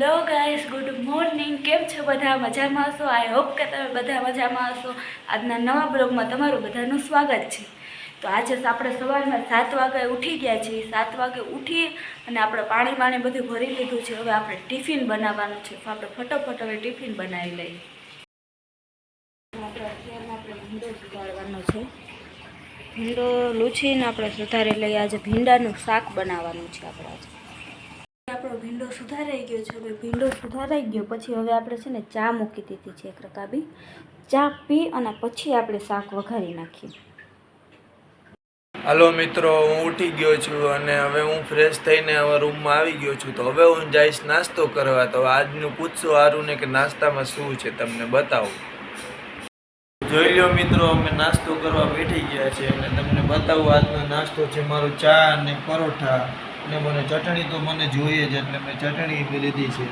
Hello guys, good morning. કેમ છો બધા? મજામાં હશો? આઈ હોપ કે તમે બધા મજામાં હશો. આજના નવા બ્લોગમાં તમારું બધાનું સ્વાગત છે. તો આજે આપણે સવારના 7 વાગે ઉઠી ગયા છીએ. 7 વાગે ઉઠી અને આપણે પાણી બધું ભરી લીધું છે. હવે આપણે ટિફિન બનાવવાનું છે. તો આપણે ફટોફટ હવે ટિફિન બનાવી લઈએ. આપણે ભીંડો સુધારવાનો છે. ભીંડો લૂછીને આપણે સુધારી લઈએ. આજે ભીંડાનું શાક બનાવવાનું છે. આપણે આપણો ભીંડો સુધારાઈ ગયો છે. હવે ભીંડો સુધારાઈ ગયો પછી હવે આપણે છે ને ચા મૂકી દીધી છે. એક રકાબી ચા પી અને પછી આપણે શાક વઘારી નાખીએ. હાલો મિત્રો, હું ઉઠી ગયો છું અને હવે હું ફ્રેશ થઈને હવે રૂમમાં આવી ગયો છું. તો હવે હું જઈશ નાસ્તો કરવા. તો આજનું પૂછશું હારુંને કે નાસ્તામાં શું છે તમને બતાવું. જોઈ લો મિત્રો, અમે નાસ્તો કરવા બેઠી ગયા છે અને તમને બતાવું આજનો નાસ્તો છે મારો ચા અને પરોઠા. અને મને ચટણી તો મને જોઈએ જ, એટલે મેં ચટણી લીધી છે.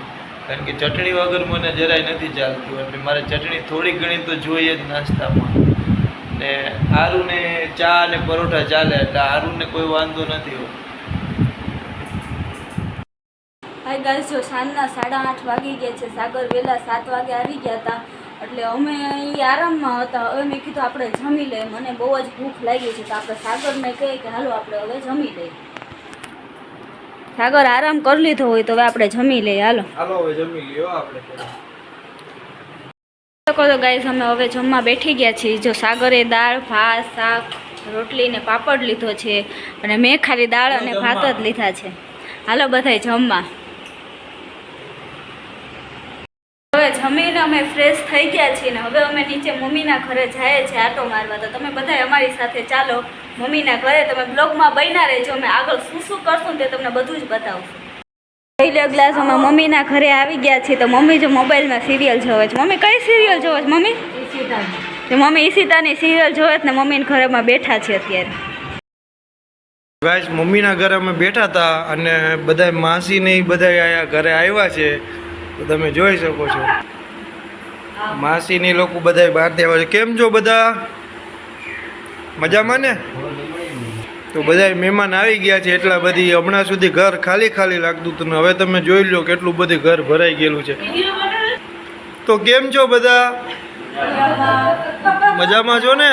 કારણ કે ચટણી વગર મને જરાય નથી ચાલતું, એટલે મારે ચટણી થોડી ઘણી તો જોઈએ જ નાસ્તામાં. ને આરુને ચા અને પરોઠા ચાલે, એટલે આરુને કોઈ વાંધો નથી હોતો. હાય ગાઈસ, જો સાંજના 8:30 વાગી ગયા છે. સાગર વહેલા 7 વાગે આવી ગયા હતા, એટલે અમે અહીં આરામમાં હતા. હવે મેં કીધું આપણે જમી લઈએ, મને બહુ જ ભૂખ લાગી છે. તો આપણે સાગરને કહીએ કે હાલો આપણે હવે જમી લઈએ. સાગર આરામ કરી લીધો હોય તો હવે આપણે જમી લઈએ. હાલો હવે જમી લ્યો આપણે. તો ગાઈસ, અમે હવે જમવા બેઠી ગયા છીએ. જો સાગરે દાળ, ભાત, શાક, રોટલી ને પાપડ લીધો છે અને મેં ખાલી દાળ અને ભાત જ લીધા છે. હાલો બધાય જમવા. હવે જમીને અમે ફ્રેશ થઈ ગયા છીએ ને હવે અમે નીચે મમ્મીના ઘરે જઈએ છીએ આટો મારવા. તો તમે બધા અમારી સાથે ચાલો મમ્મીના ઘરે. તમે બ્લોગમાં બન્યા રહેજો. અમે આગળ શું શું કરશું ને તે તમને બધું જ બતાવશું. પહેલો ગ્લાસ અમે મમ્મીના ઘરે આવી ગયા છીએ. તો મમ્મી જો મોબાઈલમાં સિરિયલ જોવે છે. મમ્મી કઈ સિરિયલ જોવે છે મમ્મી? મમ્મી ઈશિતાની સિરિયલ જોવે છે ને મમ્મીના ઘરેમાં બેઠા છે અત્યારે. ગાઈસ, મમ્મીના ઘરે અમે બેઠા હતા અને બધા માસી ને બધા આયા ઘરે આવ્યા છે. તો તમે જોઈ શકો છો માસીની લોકો બધા બહારથી આવ્યા છે. કેમ છો બધા? મજામાં ને? તો બધા મહેમાન આવી ગયા છે. એટલા બધી હમણાં સુધી ઘર ખાલી ખાલી લાગતું હતું ને હવે તમે જોઈ લો કેટલું બધું ઘર ભરાઈ ગયેલું છે. તો કેમ છો બધા? મજામાં છો ને?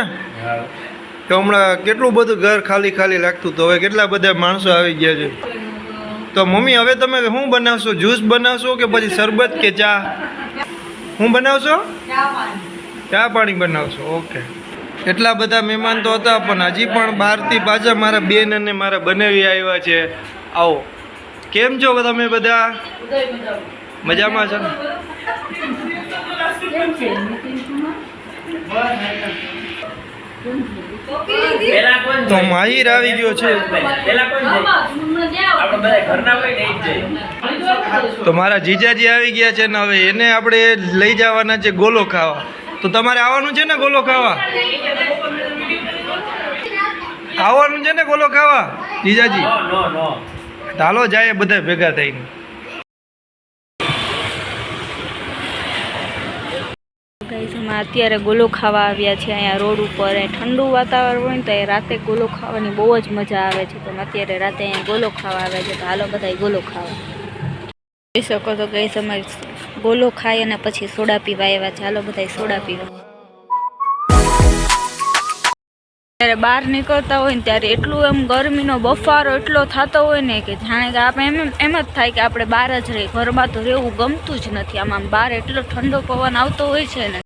તો હમણાં કેટલું બધું ઘર ખાલી ખાલી લાગતું હતું, હવે કેટલા બધા માણસો આવી ગયા છે. તો મમ્મી હવે તમે શું બનાવશો? જ્યુસ બનાવશો કે પછી શરબત કે ચા? શું બનાવશો? ચા પાણી બનાવશો. ઓકે. એટલા બધા મહેમાન તો હતા પણ હજી પણ બહારથી પાછા મારા બેન અને મારા બનાવી આવ્યા છે. આવો. કેમ છો તમે બધા? મજામાં છો? તો માહિર આવી ગયો છે. તો મારા જીજાજી આવી ગયા છે ને હવે એને આપણે લઈ જવાના છે ગોલો ખાવા. તો તમારે આવવાનું છે ને ગોલો ખાવા? આવવાનું છે ને ગોલો ખાવા જીજાજી? ચાલો જાય બધા ભેગા થઈને. અમે અત્યારે ગોલો ખાવા આવ્યા છે અહીંયા રોડ ઉપર. ઠંડુ વાતાવરણ હોય ને તો રાતે ગોલો ખાવાની બહુ જ મજા આવે છે. તો અત્યારે રાતે અહીંયા ગોલો ખાવા આવ્યા છે. તો હાલો બધા ગોલો ખાવા. જોઈ શકો તો ગાઈસ, અમારે ગોલો ખાઈ અને પછી સોડા પીવા આવ્યા છે. હાલો બધા સોડા પીવા. ત્યારે બહાર નીકળતા હોય ને ત્યારે એટલું એમ ગરમીનો બફારો એટલો થતો હોય ને કે જાણે કે આપણે એમ જ થાય કે આપણે બહાર જ રહીએ. ઘરમાં તો રહેવું ગમતું જ નથી. આમ બહાર એટલો ઠંડો પવન આવતો હોય છે ને.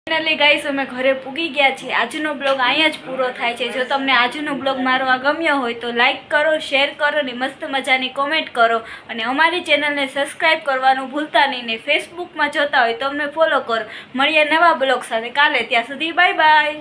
ફાઇનલી ગાઈસ, અમે ઘરે પૂગી ગયા છીએ. આજનો બ્લોગ અહીંયા જ પૂરો થાય છે. જો તમને આજનો બ્લોગ મારો આ ગમ્યો હોય તો લાઈક કરો, શેર કરો ને મસ્ત મજાની કોમેન્ટ કરો. અને અમારી ચેનલને સબસ્ક્રાઈબ કરવાનું ભૂલતા નહીં. ને ફેસબુકમાં જોતા હોય તો અમને ફોલો કરો. મળીએ નવા બ્લોગ સાથે કાલે. ત્યાં સુધી બાય બાય.